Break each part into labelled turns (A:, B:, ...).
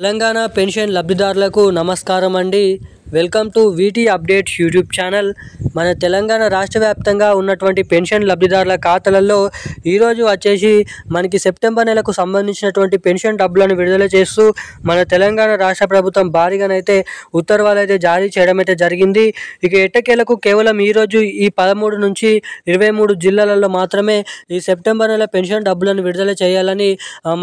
A: Telangana pension లబ్ధిదారులకు నమస్కారం అండి. Welcome to వీటీ updates YouTube channel. మన తెలంగాణ రాష్ట్ర వ్యాప్తంగా ఉన్నటువంటి పెన్షన్ లబ్ధిదారుల ఖాతాలలో ఈరోజు వచ్చేసి మనకి సెప్టెంబర్ నెలకు సంబంధించినటువంటి పెన్షన్ డబ్బులను విడుదల చేస్తూ మన తెలంగాణ రాష్ట్ర ప్రభుత్వం భారీగానైతే ఉత్తర్వులు అయితే జారీ చేయడం అయితే జరిగింది. ఇక ఎట్టకేలకు కేవలం ఈరోజు ఈ 13 నుంచి 23 జిల్లాలలో మాత్రమే ఈ సెప్టెంబర్ నెల పెన్షన్ డబ్బులను విడుదల చేయాలని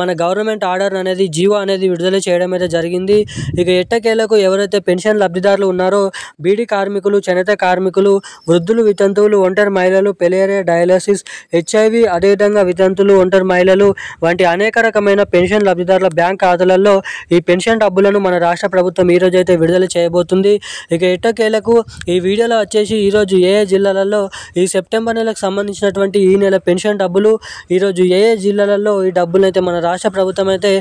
A: మన గవర్నమెంట్ ఆర్డర్ అనేది జీవో అనేది విడుదల చేయడం అయితే జరిగింది. ఇక ఎట్టకేలకు ఎవరైతే పెన్షన్ లబ్ధిదారులు ఉన్నారో బీడీ కార్మికులు, చేనేత కార్మికులు, వృద్ధులు, వితంతువులు, ఒంటరి మహిళలు, పెలేరియా, డయాలసిస్, హెచ్ఐవి, అదేవిధంగా వితంతులు, ఒంటరి మహిళలు వంటి అనేక రకమైన పెన్షన్ లబ్ధిదారుల బ్యాంక్ ఖాతాలలో ఈ పెన్షన్ డబ్బులను మన రాష్ట్ర ప్రభుత్వం ఈరోజు అయితే విడుదల చేయబోతుంది. ఇక ఎట్టకేలకు ఈ వీడియోలో వచ్చేసి ఈరోజు ఏ జిల్లాలలో ఈ సెప్టెంబర్ నెలకు సంబంధించినటువంటి ఈ నెల పెన్షన్ డబ్బులు ఈరోజు ఏ జిల్లాలలో ఈ డబ్బులు అయితే మన రాష్ట్ర ప్రభుత్వం అయితే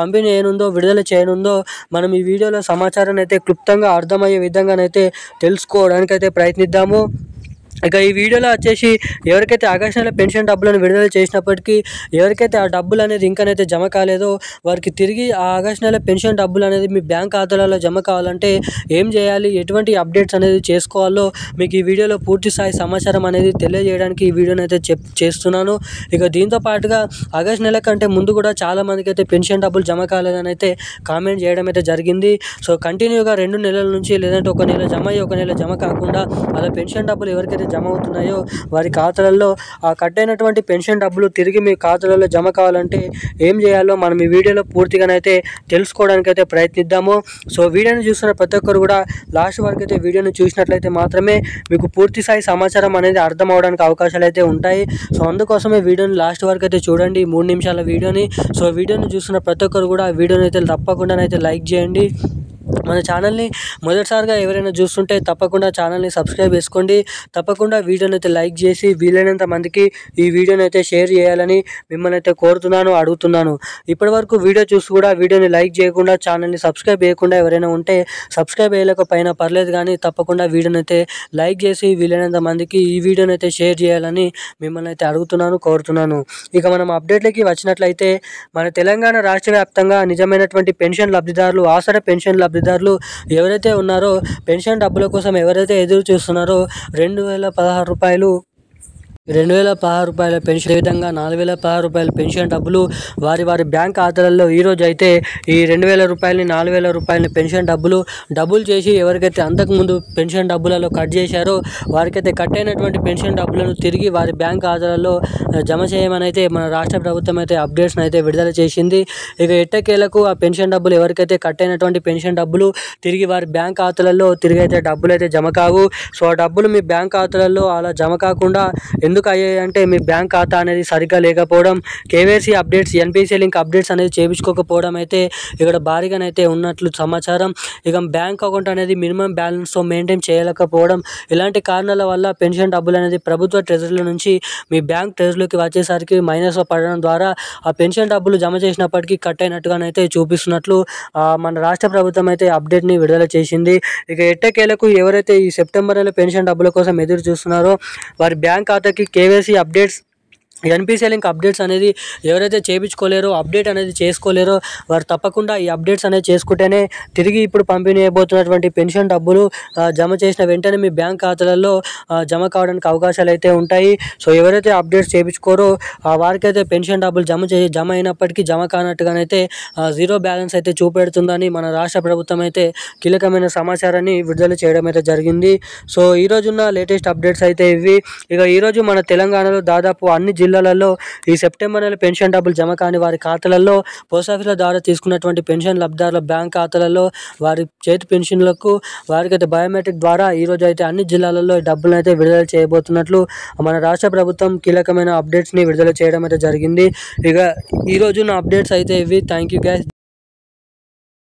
A: పంపిణీ చేయనుందో, విడుదల చేయనుందో మనం ఈ వీడియోలో సమాచారాన్ని అయితే క్లుప్తంగా అర్థమయ్యే విధంగానైతే తెలుసుకోవడానికైతే ప్రయత్నిద్దాము. ఇక ఈ వీడియోలో వచ్చేసి ఎవరికైతే ఆగస్టు నెల పెన్షన్ డబ్బులను విడుదల చేసినప్పటికీ ఎవరికైతే ఆ డబ్బులు అనేది ఇంకనైతే జమ కాలేదో వారికి తిరిగి ఆ ఆగస్టు నెల పెన్షన్ డబ్బులు అనేది మీ బ్యాంక్ ఖాతాలలో జమ కావాలంటే ఏం చేయాలి, ఎటువంటి అప్డేట్స్ అనేది చేసుకోవాలో మీకు ఈ వీడియోలో పూర్తి స్థాయి సమాచారం అనేది తెలియజేయడానికి ఈ వీడియోని అయితే చేస్తున్నాను. ఇక దీంతో పాటుగా ఆగస్టు నెల కంటే ముందు కూడా చాలామందికి అయితే పెన్షన్ డబ్బులు జమ కాలేదని అయితే కామెంట్ చేయడం అయితే జరిగింది. సో కంటిన్యూగా 2 నెలల నుంచి లేదంటే ఒక నెల జమ అయ్యి ఒక నెల జమ కాకుండా అలా పెన్షన్ డబ్బులు ఎవరికైతే జమ అవుతున్నాయో వారి ఖాతాలలో ఆ కట్ అయినటువంటి పెన్షన్ డబ్బులు తిరిగి మీ ఖాతాలలో జమ కావాలంటే ఏం చేయాలో మనం ఈ వీడియోలో పూర్తిగానైతే తెలుసుకోవడానికి అయితే ప్రయత్నిద్దాము. సో వీడియోని చూస్తున్న ప్రతి ఒక్కరు కూడా లాస్ట్ వరకు అయితే వీడియోని చూసినట్లయితే మాత్రమే మీకు పూర్తి స్థాయి సమాచారం అనేది అర్థం అవడానికి అవకాశాలు అయితే ఉంటాయి. సో అందుకోసమే వీడియోని లాస్ట్ వరకు అయితే చూడండి, 3 నిమిషాల వీడియోని. సో వీడియోని చూస్తున్న ప్రతి ఒక్కరు కూడా ఆ వీడియోని అయితే తప్పకుండానైతే లైక్ చేయండి. మన ఛానల్ని మొదటిసారిగా ఎవరైనా చూస్తుంటే తప్పకుండా ఛానల్ని సబ్స్క్రైబ్ చేసుకోండి. తప్పకుండా వీడియోని అయితే లైక్ చేసి వీలైనంత మందికి ఈ వీడియోని అయితే షేర్ చేయాలని మిమ్మల్ని అయితే కోరుతున్నాను, అడుగుతున్నాను. ఇప్పటివరకు వీడియో చూసి కూడా వీడియోని లైక్ చేయకుండా ఛానల్ని సబ్స్క్రైబ్ చేయకుండా ఎవరైనా ఉంటే సబ్స్క్రైబ్ చేయలేకపోయినా పర్లేదు కానీ తప్పకుండా వీడియోని అయితే లైక్ చేసి వీలైనంత మందికి ఈ వీడియోని అయితే షేర్ చేయాలని మిమ్మల్ని అయితే అడుగుతున్నాను, కోరుతున్నాను. ఇక మనం అప్డేట్లకి వచ్చినట్లయితే మన తెలంగాణ రాష్ట్ర వ్యాప్తంగా నిజమైనటువంటి పెన్షన్ లబ్ధిదారులు, ఆసరా పెన్షన్ లబ్ధిదారులు ఎవరైతే ఉన్నారో పెన్షన్ డబ్బుల కోసం ఎవరైతే ఎదురు చూస్తున్నారో 2016 రూపాయలు పెన్షన్, విధంగా 4016 రూపాయల పెన్షన్ డబ్బులు వారి బ్యాంక్ ఖాతాలలో ఈరోజు అయితే ఈ 2000 రూపాయలని 4000 రూపాయలని పెన్షన్ డబ్బులు చేసి ఎవరికైతే అంతకుముందు పెన్షన్ డబ్బులలో కట్ చేశారో వారికైతే కట్ అయినటువంటి పెన్షన్ డబ్బులను తిరిగి వారి బ్యాంక్ ఖాతాలలో జమ చేయమని అయితే మన రాష్ట్ర ప్రభుత్వం అయితే అప్డేట్స్ని అయితే విడుదల చేసింది. ఇక ఎట్టకేలకు ఆ పెన్షన్ డబ్బులు ఎవరికైతే కట్ అయినటువంటి పెన్షన్ డబ్బులు తిరిగి వారి బ్యాంక్ ఖాతాలలో తిరిగి అయితే డబ్బులు అయితే జమ కావు. సో ఆ డబ్బులు మీ బ్యాంక్ ఖాతాలలో అలా జమ కాకుండా ఎందుకు అయ్యాయి అంటే మీ బ్యాంక్ ఖాతా అనేది సరిగ్గా లేకపోవడం, KYC updates, NPC link updates అనేది చేయించుకోకపోవడం అయితే ఇక్కడ భారీగానైతే ఉన్నట్లు సమాచారం. ఇక బ్యాంక్ అకౌంట్ అనేది మినిమం బ్యాలెన్స్తో మెయింటైన్ చేయలేకపోవడం, ఇలాంటి కారణాల వల్ల పెన్షన్ డబ్బులు అనేది ప్రభుత్వ ట్రెజరీల నుంచి మీ బ్యాంక్ ట్రెజరీలోకి వచ్చేసరికి మైనస్లో పడడం ద్వారా ఆ పెన్షన్ డబ్బులు జమ చేసినప్పటికీ కట్ అయినట్టుగానైతే చూపిస్తున్నట్లు మన రాష్ట్ర ప్రభుత్వం అయితే అప్డేట్ని విడుదల చేసింది. ఇక ఎట్టకేలకు ఎవరైతే ఈ సెప్టెంబర్ నెల పెన్షన్ డబ్బుల కోసం ఎదురు చూస్తున్నారో వారి బ్యాంక్ ఖాతాకి KYC updates, NPC link updates అనేది ఎవరైతే చేయించుకోలేరో, అప్డేట్ అనేది చేసుకోలేరో వారు తప్పకుండా ఈ అప్డేట్స్ అనేది చేసుకుంటేనే తిరిగి ఇప్పుడు పంపిణీ అయిపోతున్నటువంటి పెన్షన్ డబ్బులు జమ చేసిన వెంటనే మీ బ్యాంక్ ఖాతాలలో జమ కావడానికి అవకాశాలు అయితే ఉంటాయి. సో ఎవరైతే అప్డేట్స్ చేయించుకోరో వారికైతే పెన్షన్ డబ్బులు జమ అయినప్పటికీ జమ కానట్టుగానైతే జీరో బ్యాలెన్స్ అయితే చూపెడుతుందని మన రాష్ట్ర ప్రభుత్వం అయితే కీలకమైన సమాచారాన్ని విడుదల చేయడం అయితే జరిగింది. సో ఈరోజున్న లేటెస్ట్ అప్డేట్స్ అయితే ఇవి. ఇక ఈరోజు మన తెలంగాణలో దాదాపు అన్ని జిల్లాలలో ఈ సెప్టెంబర్ నెల పెన్షన్ డబ్బులు జమ కాని వారి ఖాతాలలో పోస్టాఫీసుల ద్వారా తీసుకున్నటువంటి పెన్షన్ లబ్ధిదారుల బ్యాంక్ ఖాతాలలో వారి చేతి పెన్షన్లకు వారికైతే బయోమెట్రిక్ ద్వారా ఈరోజు అయితే అన్ని జిల్లాలలో ఈ డబ్బులను అయితే విడుదల చేయబోతున్నట్లు మన రాష్ట్ర ప్రభుత్వం కీలకమైన అప్డేట్స్ని విడుదల చేయడం అయితే జరిగింది. ఇక ఈరోజు నా అప్డేట్స్ అయితే ఇవి. Thank you guys.